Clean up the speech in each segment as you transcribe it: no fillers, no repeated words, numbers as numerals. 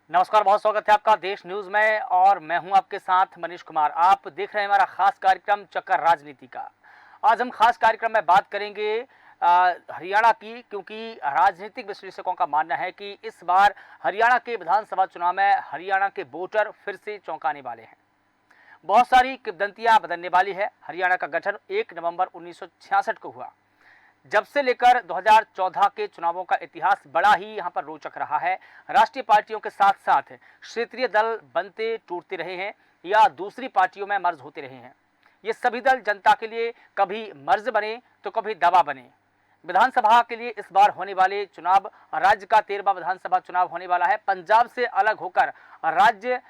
नमस्कार, बहुत स्वागत है आपका देश न्यूज में और मैं हूं आपके साथ मनीष कुमार। आप देख रहे हैं हमारा खास कार्यक्रम चक्कर राजनीति का। आज हम खास कार्यक्रम में बात करेंगे हरियाणा की, क्योंकि राजनीतिक विश्लेषकों का मानना है कि इस बार हरियाणा के विधानसभा चुनाव में हरियाणा के वोटर फिर से चौंकाने वाले हैं। बहुत सारी किंवदंतियां बदलने वाली है। हरियाणा का गठन 1 नवंबर 1966 को हुआ। जब से लेकर 2014 के चुनावों का इतिहास बड़ा ही यहाँ पर रोचक रहा है। राष्ट्रीय पार्टियों के साथ साथ क्षेत्रीय दल बनते टूटते रहे हैं या दूसरी पार्टियों में मर्ज होते रहे हैं। ये सभी दल जनता के लिए कभी मर्ज बने तो कभी दवा बने। विधानसभा के लिए इस बार होने वाले चुनाव राज्य का 13वां विधानसभा चुनाव होने वाला है। पंजाब से अलग होकर राज्य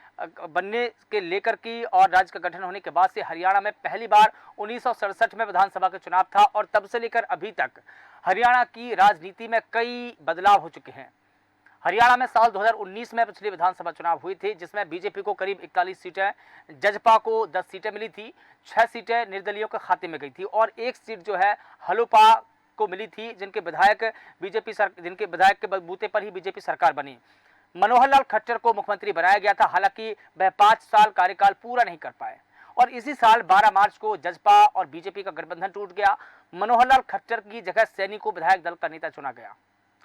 बनने के लेकर की और राज्य का गठन होने के बाद से हरियाणा में पहली बार 1967 में विधानसभा का चुनाव था और तब से लेकर अभी तक हरियाणा की राजनीति में कई बदलाव हो चुके हैं। हरियाणा में साल 2019 में पिछले विधानसभा चुनाव हुए थे, जिसमें बीजेपी को करीब 41 सीटें, जजपा को 10 सीटें मिली थी, 6 सीटें निर्दलीयों के खाते में गई थी और 1 सीट जो है हलोपा को मिली थी, जिनके विधायक के बलबूते पर ही बीजेपी सरकार बनी। मनोहर लाल खट्टर को मुख्यमंत्री बनाया गया था, हालांकि वह 5 साल कार्यकाल पूरा नहीं कर पाए और इसी साल 12 मार्च को जजपा और बीजेपी का गठबंधन टूट गया। मनोहर लाल खट्टर की जगह सैनी को विधायक दल का नेता चुना गया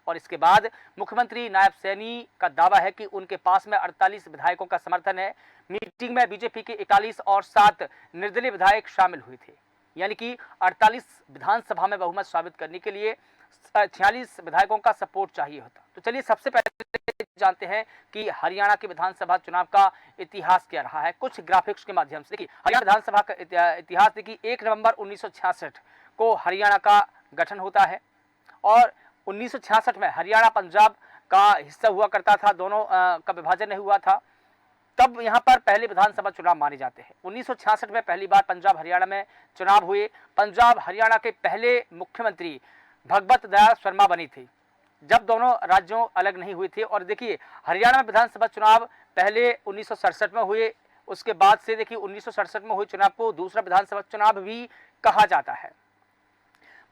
और इसके बाद मुख्यमंत्री नायब सैनी का दावा है कि उनके पास में 48 विधायकों का समर्थन है। मीटिंग में बीजेपी के 41 और 7 निर्दलीय विधायक शामिल हुए थे, यानी कि 48 विधानसभा में बहुमत साबित करने के लिए 46 विधायकों का सपोर्ट चाहिए होता। तो चलिए सबसे पहले जानते हैं कि हरियाणा के विधानसभा चुनाव का इतिहास क्या रहा है कुछ ग्राफिक्स के माध्यम से। देखिए, हरियाणा विधानसभा का इतिहास देखिए, 1 नवंबर 1966 को हरियाणा का गठन होता है और 1966 में हरियाणा पंजाब का हिस्सा हुआ करता था, दोनों का विभाजन नहीं हुआ था। तब यहाँ पर पहले विधानसभा चुनाव माने जाते हैं। 1966 में पहली बार पंजाब हरियाणा में चुनाव हुए। पंजाब हरियाणा के पहले मुख्यमंत्री भगवत दयाल शर्मा बनी थी, जब दोनों राज्यों अलग नहीं हुए थे। और देखिए, हरियाणा में विधानसभा चुनाव पहले 1967 में हुए, उसके बाद से देखिए 1967 में हुए चुनाव को दूसरा विधानसभा चुनाव भी कहा जाता है।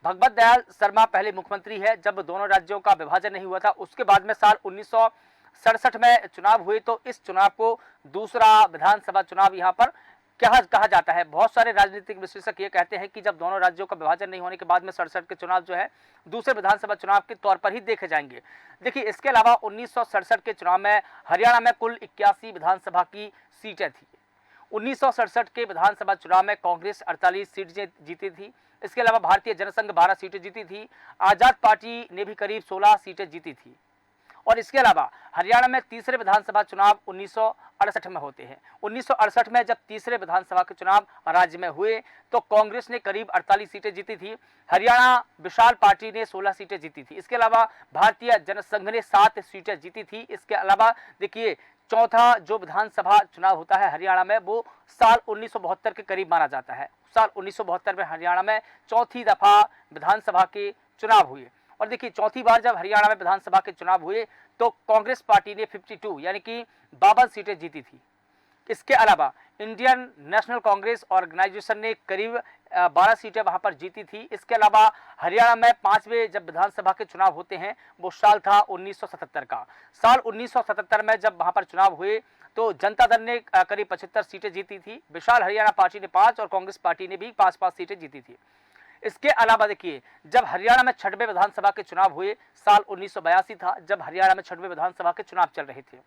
भगवत दयाल शर्मा पहले मुख्यमंत्री है जब दोनों राज्यों का विभाजन नहीं हुआ था। उसके बाद में साल 1967 में चुनाव हुए, तो इस चुनाव को दूसरा विधानसभा चुनाव यहाँ पर कहा जाता है। बहुत सारे राजनीतिक विश्लेषक ये कहते हैं कि जब दोनों राज्यों का विभाजन नहीं होने के बाद में 67 के चुनाव जो है दूसरे विधानसभा चुनाव के तौर पर ही देखे जाएंगे। देखिए, इसके अलावा 1967 के चुनाव में हरियाणा में कुल 81 विधानसभा की सीटें थी। 1967 के विधानसभा चुनाव में कांग्रेस 48 सीट जीती थी। इसके अलावा भारतीय जनसंघ 12 सीटें जीती थी। आजाद पार्टी ने भी करीब 16 सीटें जीती थी। और इसके अलावा हरियाणा में तीसरे विधानसभा चुनाव 1968 में होते हैं। 1968 में जब तीसरे विधानसभा के चुनाव राज्य में हुए तो कांग्रेस ने करीब 48 सीटें जीती थी। हरियाणा विशाल पार्टी ने 16 सीटें जीती थी। इसके अलावा भारतीय जनसंघ ने 7 सीटें जीती थी। इसके अलावा देखिए, चौथा जो विधानसभा चुनाव होता है हरियाणा में वो साल 1972 के करीब माना जाता है। साल 1972 में हरियाणा में चौथी दफा विधानसभा के चुनाव हुए। और देखिए, चौथी बार जब हरियाणा में विधानसभा के चुनाव हुए तो कांग्रेस पार्टी ने 52 यानी कि 52 सीटें जीती थी। इसके अलावा इंडियन नेशनल कांग्रेस ऑर्गेनाइजेशन ने करीब 12 सीटें वहां पर जीती थी। इसके अलावा हरियाणा में 5वें जब विधानसभा के चुनाव होते हैं वो साल था 1977 का। साल 1977 में जब वहां पर चुनाव हुए तो जनता दल ने करीब 75 सीटें जीती थी। विशाल हरियाणा पार्टी ने 5 और कांग्रेस पार्टी ने भी 5-5 सीटें जीती थी। इसके अलावा देखिए, जब हरियाणा में 6वें विधानसभा के चुनाव हुए, साल 1982 था जब हरियाणा में 6वें विधानसभा के चुनाव चल रहे थे।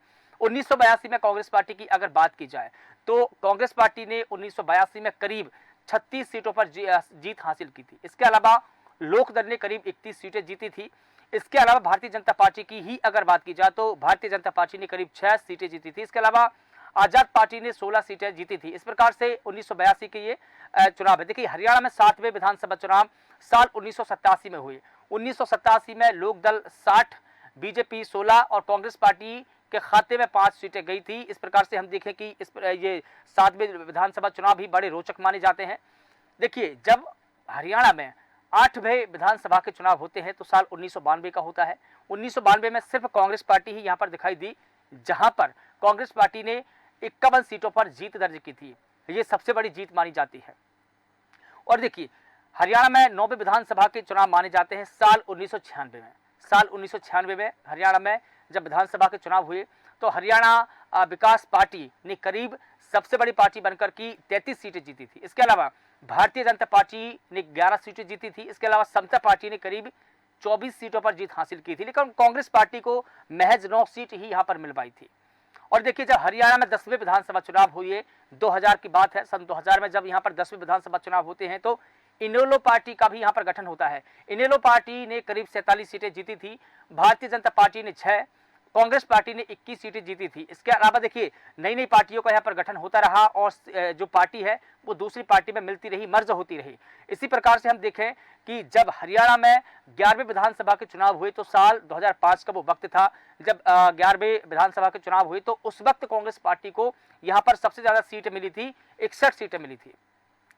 1982 में कांग्रेस पार्टी की अगर बात की जाए तो कांग्रेस पार्टी ने 1982 में करीब 36 सीटों पर जीत हासिल की थी। इसके अलावा लोकदल ने करीब 31 सीटें जीती थी। इसके अलावा भारतीय जनता पार्टी की ही अगर बात की जाए तो भारतीय जनता पार्टी ने करीब 6 सीटें जीती थी। इसके अलावा आजाद पार्टी ने 16 सीटें जीती थी। इस प्रकार से 1982 के ये चुनाव है। देखिए, हरियाणा में 7वें विधानसभा चुनाव साल 1987 में हुए। 1987 में लोकदल 60, बीजेपी 16 और कांग्रेस पार्टी के खाते में 5 सीटें गई थी। इस प्रकार से हम देखें कि ये 7वें विधानसभा चुनाव भी बड़े रोचक माने जाते हैं। देखिए, जब हरियाणा में 8वें विधानसभा के चुनाव होते हैं तो साल 1992 का होता है। 1992 में सिर्फ कांग्रेस पार्टी ही यहाँ पर दिखाई दी, जहां पर कांग्रेस पार्टी ने 51 सीटों पर जीत दर्ज की थी। ये सबसे बड़ी जीत मानी जाती है। और देखिए, हरियाणा में 9वें विधानसभा के चुनाव माने जाते हैं साल 1996 में। साल 1996 में हरियाणा में जब विधानसभा के चुनाव हुए तो हरियाणा विकास पार्टी ने करीब सबसे बड़ी पार्टी बनकर की 33 सीटें जीती थी। इसके अलावा भारतीय जनता पार्टी ने 11 सीटें जीती थी। इसके अलावा समता पार्टी ने करीब 24 सीटों पर जीत हासिल की थी, लेकिन कांग्रेस पार्टी को महज 9 सीट ही यहां पर मिल पाई थी। और देखिए, जब हरियाणा में 10वें विधानसभा चुनाव हुए, 2000 की बात है, सन 2000 में जब यहां पर 10वें विधानसभा चुनाव होते हैं तो इनेलो पार्टी का भी यहां पर गठन होता है। इनेलो पार्टी ने करीब 47 सीटें जीती थी, भारतीय जनता पार्टी ने 6, कांग्रेस पार्टी ने 21 सीटें जीती थी। इसके अलावा देखिए, नई नई पार्टियों का यहाँ पर गठन होता रहा और जो पार्टी है वो दूसरी पार्टी में मिलती रही, मर्ज होती रही। इसी प्रकार से हम देखें कि जब हरियाणा में 11वें विधानसभा के चुनाव हुए तो साल 2005 का वो वक्त था जब 11वें विधानसभा के चुनाव हुए, तो उस वक्त कांग्रेस पार्टी को यहाँ पर सबसे ज्यादा सीटें मिली थी, 61 सीटें मिली थी।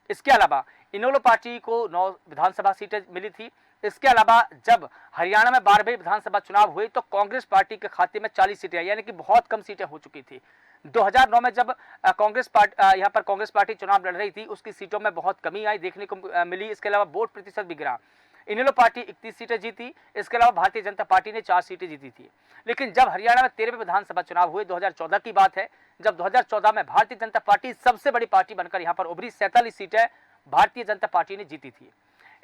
इसके अलावा इनेलो पार्टी को 9 विधानसभा सीटें मिली थी। इसके अलावा जब हरियाणा में 12वें विधानसभा चुनाव हुए तो कांग्रेस पार्टी के खाते में 40 सीटें आई, यानी कि बहुत कम सीटें हो चुकी थी। 2009 में जब कांग्रेस पार्टी यहाँ पर कांग्रेस पार्टी चुनाव लड़ रही थी, उसकी सीटों में बहुत कमी आई देखने को मिली। इसके अलावा वोट प्रतिशत भी गिरा। इनेलो पार्टी 31 सीटें जीती। इसके अलावा भारतीय जनता पार्टी ने 4 सीटें जीती थी। लेकिन जब हरियाणा में 13वें विधानसभा चुनाव हुए, 2014 की बात है, जब 2014 में भारतीय जनता पार्टी सबसे बड़ी पार्टी बनकर यहाँ पर उभरी, 47 सीटें भारतीय जनता पार्टी ने जीती थी।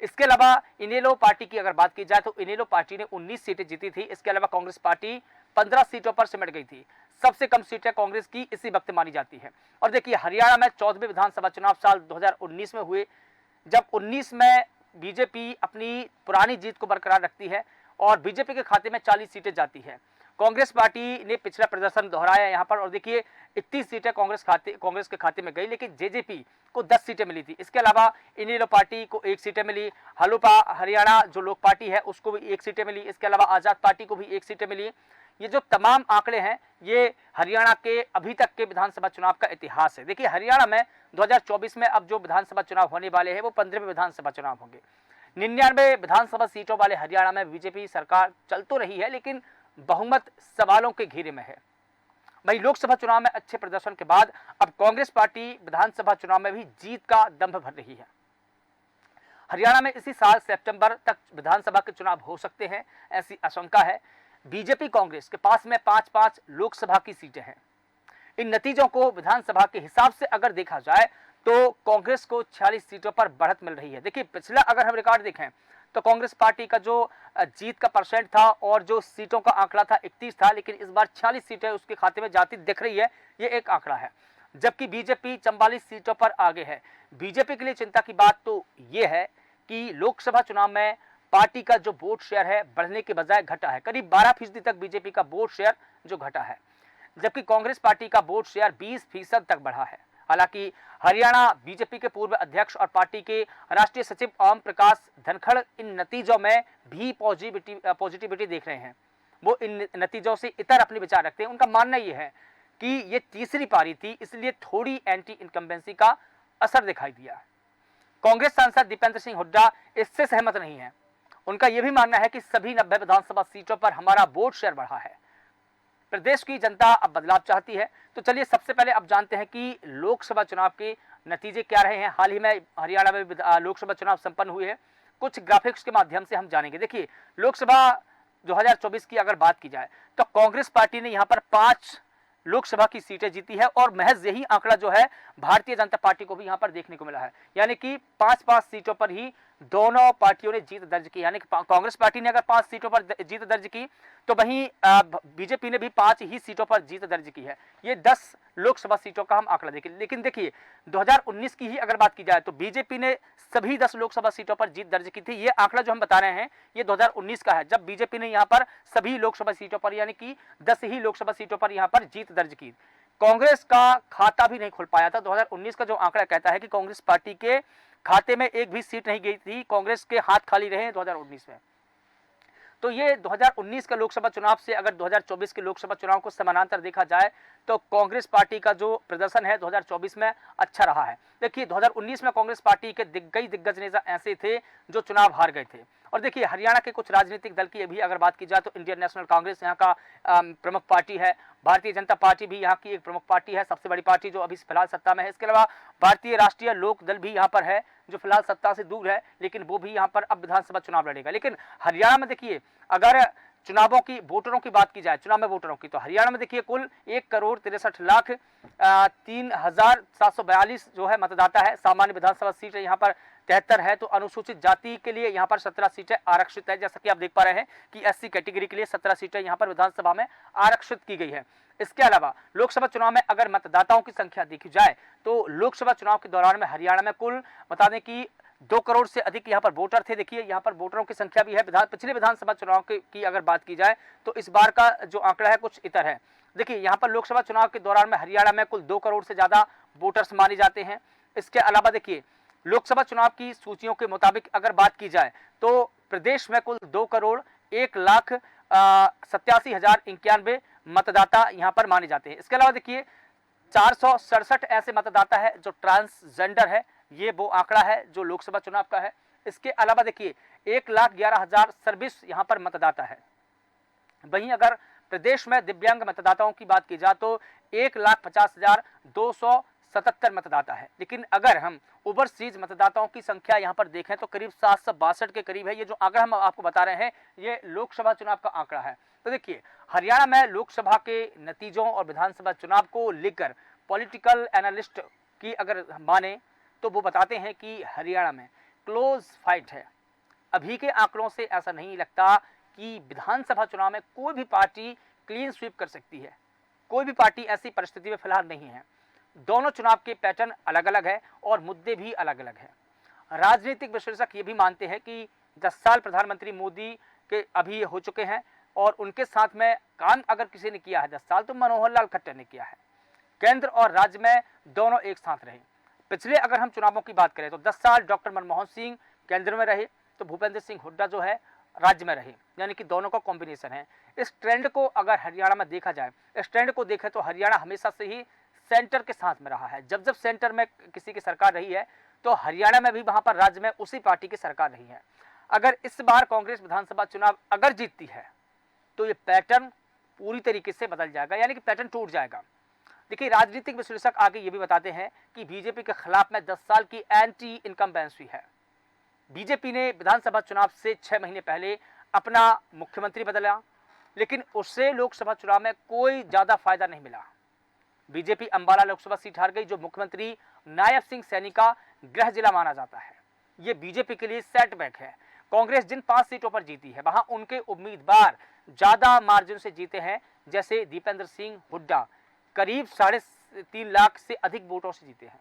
इसके अलावा इनेलो पार्टी की अगर बात की जाए तो इनेलो पार्टी ने 19 सीटें जीती थी। इसके अलावा कांग्रेस पार्टी 15 सीटों पर सिमट गई थी। सबसे कम सीटें कांग्रेस की इसी वक्त मानी जाती है। और देखिए, हरियाणा में 14वें विधानसभा चुनाव साल 2019 में हुए, जब 19 में बीजेपी अपनी पुरानी जीत को बरकरार रखती है और बीजेपी के खाते में 40 सीटें जाती है। कांग्रेस पार्टी ने पिछला प्रदर्शन दोहराया यहाँ पर और देखिए 31 सीटें कांग्रेस के खाते में गई, लेकिन जेजेपी को 10 सीटें मिली थी। इसके अलावा इनेलो पार्टी को 1 सीटें मिली, हलूपा हरियाणा जो लोक पार्टी है उसको भी 1 सीटें मिली। इसके अलावा आजाद पार्टी को भी 1 सीटें मिली। ये जो तमाम आंकड़े हैं ये हरियाणा के अभी तक के विधानसभा चुनाव का इतिहास है। देखिए, हरियाणा में 2024 में अब जो विधानसभा चुनाव होने वाले हैं वो 15वें विधानसभा चुनाव होंगे। 99 विधानसभा सीटों वाले हरियाणा में बीजेपी सरकार चल तो रही है, लेकिन बहुमत सवालों के घेरे में है। वही लोकसभा चुनाव में अच्छे प्रदर्शन के बाद अब कांग्रेस पार्टी विधानसभा चुनाव में भी जीत का दंभ भर रही है। हरियाणा में इसी साल सितंबर तक विधानसभा के चुनाव हो सकते हैं, ऐसी आशंका है। बीजेपी कांग्रेस के पास में 5-5 लोकसभा की सीटें हैं। इन नतीजों को विधानसभा के हिसाब से अगर देखा जाए तो कांग्रेस को 46 सीटों पर बढ़त मिल रही है। देखिए, पिछला अगर हम रिकॉर्ड देखें तो कांग्रेस पार्टी का जो जीत का परसेंट था और जो सीटों का आंकड़ा था 31 था, लेकिन इस बार 46 सीटें उसके खाते में जाती दिख रही है, ये एक आंकड़ा है। जबकि बीजेपी 44 सीटों पर आगे है। बीजेपी के लिए चिंता की बात तो ये है कि लोकसभा चुनाव में पार्टी का जो वोट शेयर है बढ़ने के बजाय घटा है। करीब 12% तक बीजेपी का वोट शेयर जो घटा है, जबकि कांग्रेस पार्टी का वोट शेयर 20% तक बढ़ा है। हालांकि हरियाणा बीजेपी के पूर्व अध्यक्ष और पार्टी के राष्ट्रीय सचिव ओम प्रकाश धनखड़ इन नतीजों में भी पॉजिटिविटी देख रहे हैं। वो इन नतीजों से इतर अपने विचार रखते हैं। उनका मानना यह है कि ये तीसरी पारी थी, इसलिए थोड़ी एंटी इनकम्बेंसी का असर दिखाई दिया। कांग्रेस सांसद दीपेंद्र सिंह हुड्डा इससे सहमत नहीं है। उनका यह भी मानना है कि सभी 90 विधानसभा सीटों पर हमारा वोट शेयर बढ़ा है। प्रदेश की जनता अब बदलाव चाहती है। तो चलिए सबसे पहले अब जानते हैं कि लोकसभा चुनाव के नतीजे क्या रहे हैं। हाल ही में हरियाणा में लोकसभा चुनाव संपन्न हुए हैं, कुछ ग्राफिक्स के माध्यम से हम जानेंगे। देखिए, लोकसभा 2024 की अगर बात की जाए तो कांग्रेस पार्टी ने यहाँ पर 5 लोकसभा की सीटें जीती है और महज यही आंकड़ा जो है भारतीय जनता पार्टी को भी यहाँ पर देखने को मिला है, यानी कि 5-5 सीटों पर ही दोनों पार्टियों ने जीत दर्ज की। यानी कि कांग्रेस पार्टी ने अगर 5 सीटों पर जीत दर्ज की तो वहीं बीजेपी ने भी 5 ही सीटों पर जीत दर्ज की है। ये 10 लोकसभा सीटों का हम आंकड़ा देखें। लेकिन देखिए, 2019 की ही अगर बात की जाए तो बीजेपी ने सभी 10 लोकसभा सीटों पर जीत दर्ज की थी। ये आंकड़ा जो हम बता रहे हैं ये 2019 का है, जब बीजेपी ने यहाँ पर सभी लोकसभा सीटों पर यानी कि 10 ही लोकसभा सीटों पर यहाँ पर जीत दर्ज की। कांग्रेस का खाता भी नहीं खुल पाया था। 2019 का जो आंकड़ा कहता है कि कांग्रेस पार्टी के खाते में एक भी सीट नहीं गई थी, कांग्रेस के हाथ खाली रहे 2019 में। तो ये 2019 का लोकसभा चुनाव से अगर 2024 के लोकसभा चुनाव को समानांतर देखा जाए तो कांग्रेस पार्टी का जो प्रदर्शन है 2024 में अच्छा रहा है। देखिए, 2019 में कांग्रेस पार्टी के कई दिग्गज नेता ऐसे थे जो चुनाव हार गए थे। और देखिए, हरियाणा के कुछ राजनीतिक दल की भी अगर बात की जाए तो इंडियन नेशनल कांग्रेस यहाँ का प्रमुख पार्टी है। भारतीय जनता पार्टी भी यहाँ की एक प्रमुख पार्टी है, सबसे बड़ी पार्टी जो अभी फिलहाल सत्ता में है। इसके अलावा भारतीय राष्ट्रीय लोक दल भी यहाँ पर है जो फिलहाल सत्ता से दूर है, लेकिन वो भी यहाँ पर अब विधानसभा चुनाव लड़ेगा। लेकिन हरियाणा में देखिए, अगर चुनावों की वोटरों की बात की जाए, चुनाव में वोटरों की, तो हरियाणा में देखिए कुल 1,63,03,742 जो है मतदाता है। सामान्य विधानसभा सीट यहाँ पर 73 है, तो अनुसूचित जाति के लिए यहाँ पर 17 सीटें आरक्षित है। जैसा कि आप देख पा रहे हैं कि एससी कैटेगरी के लिए 17 सीटें यहाँ पर विधानसभा में आरक्षित की गई है। इसके अलावा लोकसभा चुनाव में अगर मतदाताओं की संख्या देखी जाए तो लोकसभा चुनाव के दौरान में हरियाणा में कुल बता दें कि 2 करोड़ से अधिक यहाँ पर वोटर थे। देखिए यहाँ पर वोटरों की संख्या भी है। पिछले विधानसभा चुनाव की अगर बात की जाए तो इस बार का जो आंकड़ा है कुछ इतर है। देखिए यहाँ पर लोकसभा चुनाव के दौरान में हरियाणा में कुल 2 करोड़ से ज्यादा वोटर्स माने जाते हैं। इसके अलावा देखिए लोकसभा चुनाव की सूचियों के मुताबिक अगर बात की जाए तो प्रदेश में कुल 2,87,091 मतदाता यहाँ पर माने जाते हैं। इसके अलावा देखिए 467 ऐसे मतदाता है जो ट्रांसजेंडर है, ये वो आंकड़ा है जो लोकसभा चुनाव का है। इसके अलावा देखिए 1,11,000 सर्विस यहाँ पर मतदाता है। वहीं अगर प्रदेश में दिव्यांग मतदाताओं की बात की जाए तो 1,50,277 मतदाता है। लेकिन अगर हम ओवरसीज मतदाताओं की संख्या यहाँ पर देखें तो करीब 762 के करीब है। ये जो आंकड़ा हम आपको बता रहे हैं ये लोकसभा चुनाव का आंकड़ा है। तो देखिए हरियाणा में लोकसभा के नतीजों और विधानसभा चुनाव को लेकर पॉलिटिकल एनालिस्ट की अगर माने तो वो बताते हैं कि हरियाणा में क्लोज फाइट है। अभी के आंकड़ों से ऐसा नहीं लगता कि विधानसभा चुनाव में कोई भी पार्टी क्लीन स्वीप कर सकती है। कोई भी पार्टी ऐसी परिस्थिति में फिलहाल नहीं है। दोनों चुनाव के पैटर्न अलग अलग है और मुद्दे भी अलग अलग है। राजनीतिक विश्लेषक ये भी मानते हैं कि 10 साल प्रधानमंत्री मोदी के अभी हो चुके हैं और उनके साथ में काम अगर किसी ने किया है 10 साल तो मनोहर लाल खट्टर ने किया है। केंद्र और राज्य में दोनों एक साथ रहे। पिछले अगर हम चुनावों की बात करें तो 10 साल डॉक्टर मनमोहन सिंह केंद्र में रहे तो भूपेंद्र सिंह हुड्डा जो है राज्य में रहे, यानी कि दोनों का कॉम्बिनेशन है। इस ट्रेंड को अगर हरियाणा में देखा जाए, इस ट्रेंड को देखें तो हरियाणा हमेशा से ही सेंटर के साथ में रहा है। जब जब सेंटर में किसी की सरकार रही है तो हरियाणा में भी वहां पर राज्य में उसी पार्टी की सरकार रही है। अगर इस बार कांग्रेस विधानसभा चुनाव अगर जीतती है तो ये पैटर्न पूरी तरीके से बदल जाएगा, यानी कि पैटर्न टूट जाएगा। देखिए राजनीतिक विश्लेषक आगे ये भी बताते हैं कि बीजेपी के खिलाफ में 10 साल की एंटी इनकम्बेंसी है। बीजेपी ने विधानसभा चुनाव से 6 महीने पहले अपना मुख्यमंत्री बदला, लेकिन उससे लोकसभा चुनाव में कोई ज्यादा फायदा नहीं मिला। बीजेपी अंबाला लोकसभा सीट हार गई जो मुख्यमंत्री नायब सिंह सैनी का गृह जिला माना जाता है। ये बीजेपी के लिए सेटबैक है। कांग्रेस जिन 5 सीटों पर जीती है वहां उनके उम्मीदवार ज्यादा मार्जिन से जीते हैं, जैसे दीपेंद्र सिंह हुड्डा करीब 3.5 लाख से अधिक वोटों से जीते हैं।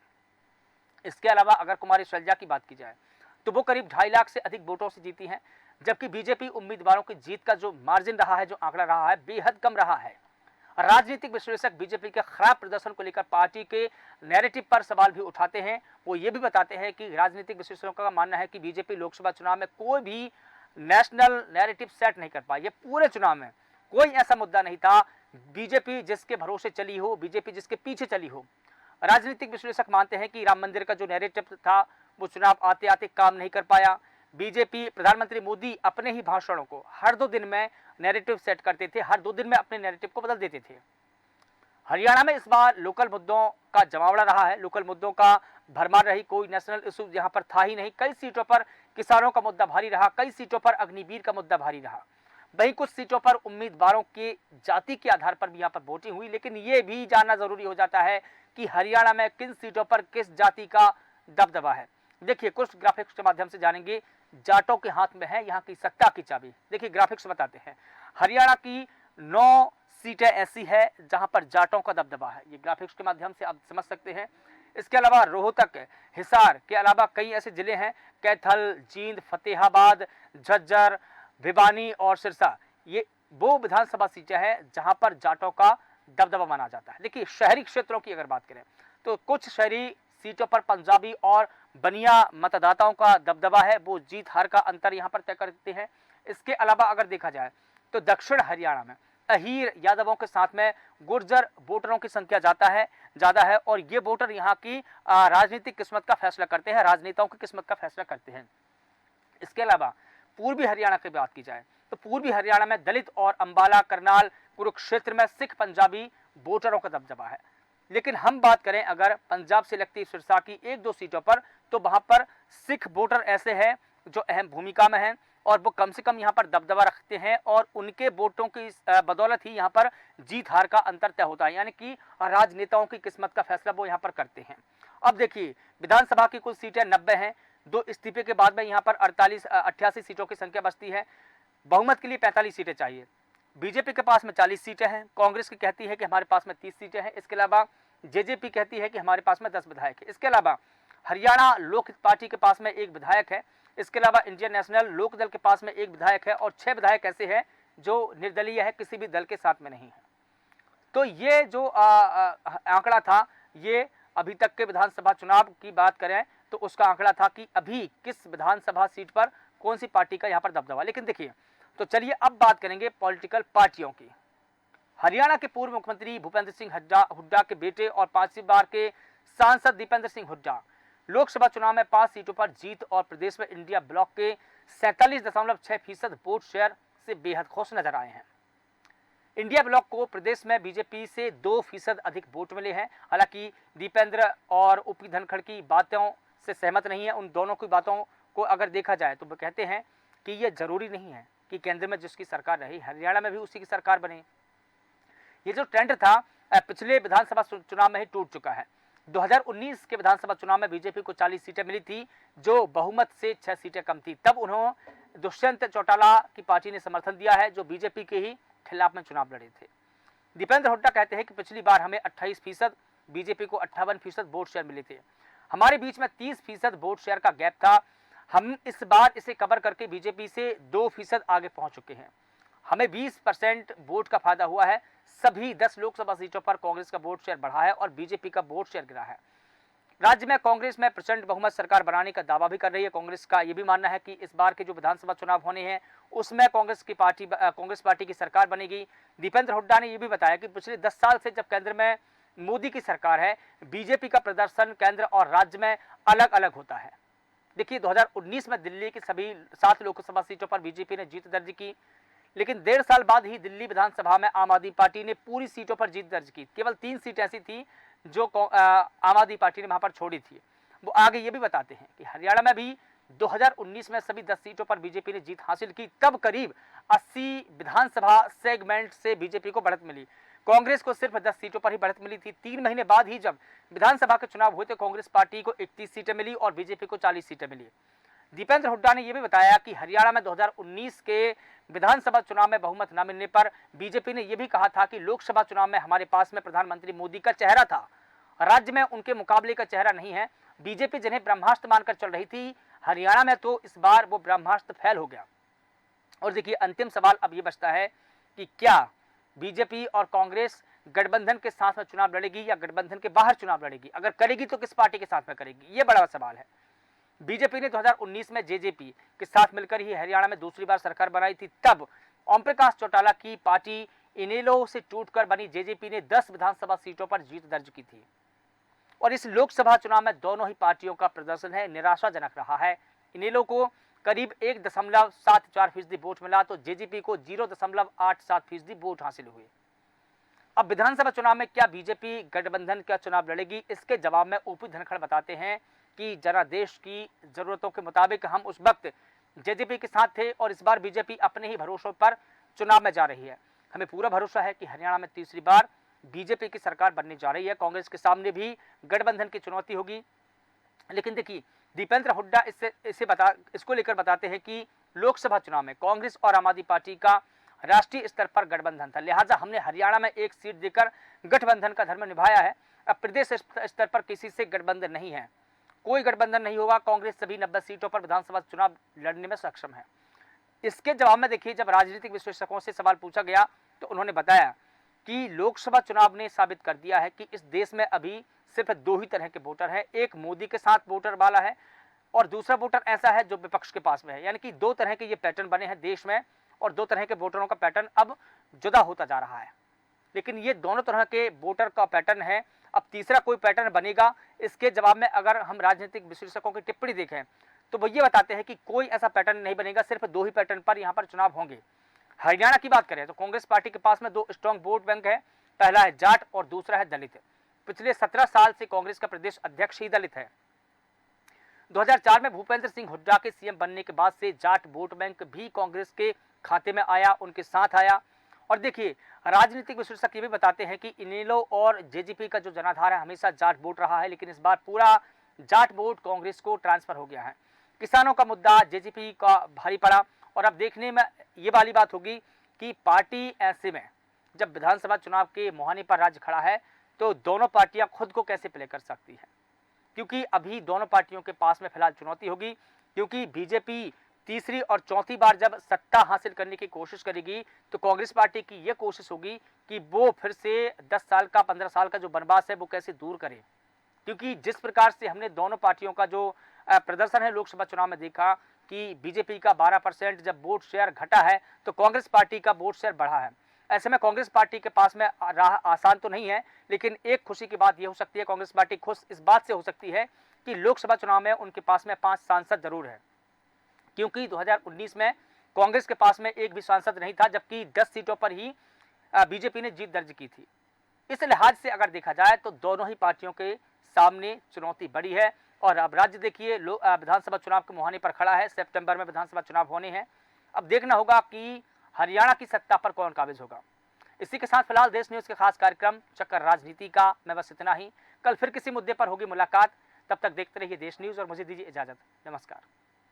इसके अलावा अगर कुमारी शैलजा की बात की जाए तो वो करीब 2.5 लाख से अधिक वोटों से जीती हैं, जबकि बीजेपी उम्मीदवारों की जीत का जो मार्जिन रहा है, जो आंकड़ा रहा है, बेहद कम रहा है। राजनीतिक विश्लेषक बीजेपी के खराब प्रदर्शन को लेकर पार्टी के नैरेटिव पर सवाल भी उठाते हैं। वो ये भी बताते हैं कि राजनीतिक विश्लेषकों का मानना है कि बीजेपी लोकसभा चुनाव में कोई भी नेशनल नैरेटिव सेट नहीं कर पाई। ये पूरे चुनाव में कोई ऐसा मुद्दा नहीं था बीजेपी जिसके भरोसे चली हो, बीजेपी जिसके पीछे चली हो। राजनीतिक विश्लेषक मानते हैं कि राम मंदिर का जो नैरेटिव था वो चुनाव आते आते काम नहीं कर पाया। बीजेपी प्रधानमंत्री मोदी अपने ही भाषणों को हर 2 दिन में नैरेटिव सेट करते थे, हर 2 दिन में अपने नैरेटिव को बदल देते थे। हरियाणा में इस बार लोकल मुद्दों का जमावड़ा रहा है, लोकल मुद्दों का भरमार रही। कोई नेशनल इशू यहाँ पर था ही नहीं। कई सीटों पर किसानों का मुद्दा भारी रहा, कई सीटों पर अग्निवीर का मुद्दा भारी रहा। वहीं कुछ सीटों पर उम्मीदवारों के जाति के आधार पर भी यहाँ पर वोटिंग हुई। लेकिन ये भी जानना जरूरी हो जाता है कि हरियाणा में किन सीटों पर किस जाति का दबदबा है। देखिए कुछ ग्राफिक्स के माध्यम से जानेंगे। जाटों के हाथ में है यहाँ की सत्ता की चाबी। देखिए ग्राफिक्स बताते हैं। हरियाणा की 9 सीटें ऐसी है जहां पर जाटों का दबदबा है। ये ग्राफिक्स के माध्यम से आप समझ सकते हैं। इसके अलावा रोहतक, हिसार के अलावा कई ऐसे जिले हैं, कैथल, जींद, फतेहाबाद, झज्जर, भिवानी और सिरसा। ये वो विधानसभा सीटें हैं जहां पर जाटों का दबदबा माना जाता है। देखिए शहरी क्षेत्रों की अगर बात करें तो कुछ शहरी सीटों पर पंजाबी और बनिया मतदाताओं का दबदबा है, वो जीत हार का अंतर यहां पर तय करते हैं। इसके अलावा अगर देखा जाए तो दक्षिण हरियाणा में अहीर यादवों के साथ में गुर्जर वोटरों की संख्या ज्यादा है और ये वोटर यहाँ की राजनीतिक किस्मत का फैसला करते हैं, राजनेताओं की किस्मत का फैसला करते हैं। इसके अलावा पूर्वी हरियाणा की बात की जाए तो पूर्वी हरियाणा में दलित और अंबाला, करनाल, कुरुक्षेत्र में सिख पंजाबी वोटरों का दबदबा है। लेकिन हम बात करें अगर पंजाब से लगती सिरसा की 1-2 सीटों पर तो वहां पर सिख वोटर ऐसे हैं जो अहम भूमिका में हैं और वो कम से कम यहाँ पर दबदबा रखते हैं और उनके वोटों की बदौलत ही यहाँ पर जीत हार का अंतर तय होता है, यानी कि राजनेताओं की किस्मत का फैसला वो यहाँ पर करते हैं। अब देखिए, विधानसभा की कुल सीटें 90 हैं, 2 इस्तीफे के बाद में यहाँ पर 88 सीटों की संख्या बचती है। बहुमत के लिए 45 सीटें चाहिए। बीजेपी के पास में 40 सीटें हैं, कांग्रेस की कहती है कि हमारे पास में 30 सीटें हैं, इसके अलावा जेजेपी कहती है कि हमारे पास में 10 विधायक है। इसके अलावा हरियाणा लोक हित पार्टी के पास में 1 विधायक है, इसके अलावा इंडियन नेशनल लोक दल के पास में 1 विधायक है और 6 विधायक ऐसे हैं जो निर्दलीय है, किसी भी दल के साथ में नहीं है। तो ये जो आंकड़ा था, ये अभी तक के विधानसभा चुनाव की बात करें तो उसका आंकड़ा था कि अभी किस विधानसभा सीट पर कौन सी पार्टी का यहाँ पर दबदबा। लेकिन देखिए, तो चलिए अब बात करेंगे पॉलिटिकल पार्टियों की। हरियाणा के पूर्व मुख्यमंत्री भूपेंद्र सिंह हुड्डा के बेटे और 5वीं बार के सांसद दीपेंद्र सिंह हुड्डा लोकसभा चुनाव में 5 सीटों पर जीत और प्रदेश में इंडिया ब्लॉक के 47.6% वोट शेयर से बेहद खुश नजर आए हैं। इंडिया ब्लॉक को प्रदेश में बीजेपी से 2% अधिक वोट मिले हैं। हालांकि दीपेंद्र और ओपी धनखड़ की बातों से सहमत नहीं है। उन दोनों की बातों को अगर देखा जाए तो वो कहते हैं कि ये जरूरी नहीं है कि केंद्र में जिसकी सरकार रही, हरियाणा में भी उसी की सरकार बने। ये जो ट्रेंड था पिछले विधानसभा चुनाव में ही टूट चुका है। 2019 के विधानसभा चुनाव में बीजेपी को 40 सीटें मिली थी, जो बहुमत से 6 सीटें कम थी। तब उन्होंने दुष्यंत चौटाला की पार्टी ने समर्थन दिया है, जो बीजेपी के ही खिलाफ में चुनाव लड़े थे। दीपेंद्र हुड्डा कहते हैं कि पिछली बार हमें 28%, बीजेपी को 58% वोट शेयर मिले थे। हमारे बीच में 30% वोट शेयर का गैप था। हम इस बार इसे कवर करके बीजेपी से 2% आगे पहुंच चुके हैं। हमें 20% वोट का फायदा हुआ है। सभी 10 लोकसभा सीटों पर कांग्रेस का वोट शेयर बढ़ा है और बीजेपी का वोट शेयर गिरा है। राज्य में कांग्रेस में प्रचंड बहुमत सरकार बनाने का दावा भी कर रही है। कांग्रेस का यह भी मानना है कि इस बार के जो विधानसभा चुनाव होने हैं उसमें कांग्रेस पार्टी की सरकार बनेगी। दीपेंद्र हुड्डा ने यह भी बताया कि पिछले 10 साल से जब केंद्र में मोदी की सरकार है, बीजेपी का प्रदर्शन केंद्र और राज्य में अलग अलग होता है। देखिए, 2019 में दिल्ली की सभी 7 लोकसभा सीटों पर बीजेपी ने जीत दर्ज की, लेकिन 1.5 साल बाद ही दिल्ली विधानसभा में आम आदमी पार्टी ने पूरी सीटों पर जीत दर्ज की। केवल 3 सीट ऐसी थी जो आम आदमी पार्टी ने वहां पर छोड़ी थी। वो आगे ये भी बताते हैं कि हरियाणा में भी 2019 में सभी 10 सीटों पर बीजेपी ने जीत हासिल की। तब करीब 80 विधानसभा सेगमेंट से बीजेपी को बढ़त मिली। कांग्रेस को सिर्फ 10 सीटों पर ही बढ़त मिली थी। 3 महीने बाद ही जब विधानसभा के चुनाव हुए तो कांग्रेस पार्टी को 31 सीटें मिली और बीजेपी को 40 सीटें मिली। दीपेंद्र हुड्डा ने यह भी बताया कि हरियाणा में 2019 के विधानसभा चुनाव में बहुमत न मिलने पर बीजेपी ने यह भी कहा था कि लोकसभा चुनाव में हमारे पास में प्रधानमंत्री मोदी का चेहरा था, राज्य में उनके मुकाबले का चेहरा नहीं है। बीजेपी जिन्हें ब्रह्मास्त्र मानकर चल रही थी, हरियाणा में तो इस बार वो ब्रह्मास्त्र फैल हो गया। और देखिए, अंतिम सवाल अब ये बचता है कि क्या बीजेपी और कांग्रेस गठबंधन के साथ में चुनाव लड़ेगी या गठबंधन के बाहर चुनाव लड़ेगी? अगर करेगी तो किस पार्टी के साथ में करेगी, ये बड़ा सवाल है। बीजेपी ने 2019 में जेजेपी के साथ मिलकर ही हरियाणा में दूसरी बार सरकार बनाई थी। तब ओम प्रकाश चौटाला की पार्टी इनेलो से टूटकर बनी जेजेपी ने 10 विधानसभा सीटों पर जीत दर्ज की थी। और इस लोकसभा चुनाव में दोनों ही पार्टियों का प्रदर्शन है निराशाजनक रहा है। इनेलो को करीब 1.74% वोट मिला तो जेजेपी को 0.87% वोट हासिल हुए। अब विधानसभा चुनाव में क्या बीजेपी गठबंधन का चुनाव लड़ेगी? इसके जवाब में ओपी धनखड़ बताते हैं कि जरा देश की जरूरतों के मुताबिक हम उस वक्त जेजेपी के साथ थे और इस बार बीजेपी अपने ही भरोसों पर चुनाव में जा रही है। हमें पूरा भरोसा है कि हरियाणा में तीसरी बार बीजेपी की सरकार बनने जा रही है। कांग्रेस के सामने भी गठबंधन की चुनौती होगी। लेकिन देखिए, दीपेंद्र हुड्डा इसको लेकर बताते हैं कि लोकसभा चुनाव में कांग्रेस और आम आदमी पार्टी का राष्ट्रीय स्तर पर गठबंधन था, लिहाजा हमने हरियाणा में 1 सीट देकर गठबंधन का धर्म निभाया है। अब प्रदेश स्तर पर किसी से गठबंधन नहीं है, कोई गठबंधन नहीं होगा। कांग्रेस सभी 90 सीटों पर विधानसभा चुनाव लड़ने में सक्षम है। इसके जवाब में देखिए, जब राजनीतिक विश्लेषकों से सवाल पूछा गया तो उन्होंने बताया कि लोकसभा चुनाव ने साबित कर दिया है कि इस देश में अभी सिर्फ 2 ही तरह के वोटर हैं। एक मोदी के साथ वोटर वाला है और दूसरा वोटर ऐसा है जो विपक्ष के पास में है। यानी कि 2 तरह के ये पैटर्न बने हैं देश में और 2 तरह के वोटरों का पैटर्न अब जुदा होता जा रहा है। लेकिन ये दोनों तरह के वोटर का पैटर्न है। अब तीसरा कोई पैटर्न बनेगा, इसके जवाब में अगर हम राजनीतिक विश्लेषकों की टिप्पणी देखें तो वो ये बताते हैं कि कोई ऐसा पैटर्न नहीं बनेगा, सिर्फ 2 ही पैटर्न पर यहाँ पर चुनाव होंगे। हरियाणा की बात करें तो कांग्रेस पार्टी के पास में 2 स्ट्रॉन्ग वोट बैंक है। पहला है जाट और दूसरा है दलित। पिछले 17 साल से कांग्रेस का प्रदेश अध्यक्ष ही दलित है। 2004 में भूपेंद्र सिंह हुड्डा के सीएम बनने के बाद से जाट वोट बैंक भी कांग्रेस के खाते में आया, उनके साथ आया। और देखिए, राजनीतिक विश्लेषक ये भी बताते हैं कि इनेलो और जेजेपी का जो जनाधार है हमेशा जाट वोट रहा है, लेकिन इस बार पूरा जाट वोट कांग्रेस को ट्रांसफर हो गया है। किसानों का मुद्दा जेजेपी का भारी पड़ा। और अब देखने में ये वाली बात होगी कि पार्टी ऐसे में जब विधानसभा चुनाव के मुहाने पर राज्य खड़ा है तो दोनों पार्टियां खुद को कैसे प्ले कर सकती हैं, क्योंकि अभी दोनों पार्टियों के पास में फिलहाल चुनौती होगी। क्योंकि बीजेपी तीसरी और चौथी बार जब सत्ता हासिल करने की कोशिश करेगी तो कांग्रेस पार्टी की यह कोशिश होगी कि वो फिर से 10 साल का 15 साल का जो वनवास है वो कैसे दूर करे। क्योंकि जिस प्रकार से हमने दोनों पार्टियों का जो प्रदर्शन है लोकसभा चुनाव में देखा कि बीजेपी का 12% जब वोट शेयर घटा है तो कांग्रेस पार्टी का वोट शेयर बढ़ा है। ऐसे में कांग्रेस पार्टी के पास में राह आसान तो नहीं है, लेकिन एक खुशी की बात यह हो सकती है, कांग्रेस पार्टी खुश इस बात से हो सकती है कि लोकसभा चुनाव में उनके पास में 5 सांसद जरूर है। क्योंकि 2019 में कांग्रेस के पास में एक भी सांसद नहीं था, जबकि 10 सीटों पर ही बीजेपी ने जीत दर्ज की थी। इस लिहाज से अगर देखा जाए तो दोनों ही पार्टियों के सामने चुनौती बड़ी है। और अब राज्य देखिए विधानसभा चुनाव के मुहाने पर खड़ा है। सितंबर में विधानसभा चुनाव होने हैं। अब देखना होगा कि हरियाणा की सत्ता पर कौन काबिज होगा। इसी के साथ फिलहाल देश न्यूज के खास कार्यक्रम चक्कर राजनीति का मैं बस इतना ही। कल फिर किसी मुद्दे पर होगी मुलाकात। तब तक देखते रहिए देश न्यूज और मुझे दीजिए इजाजत। नमस्कार।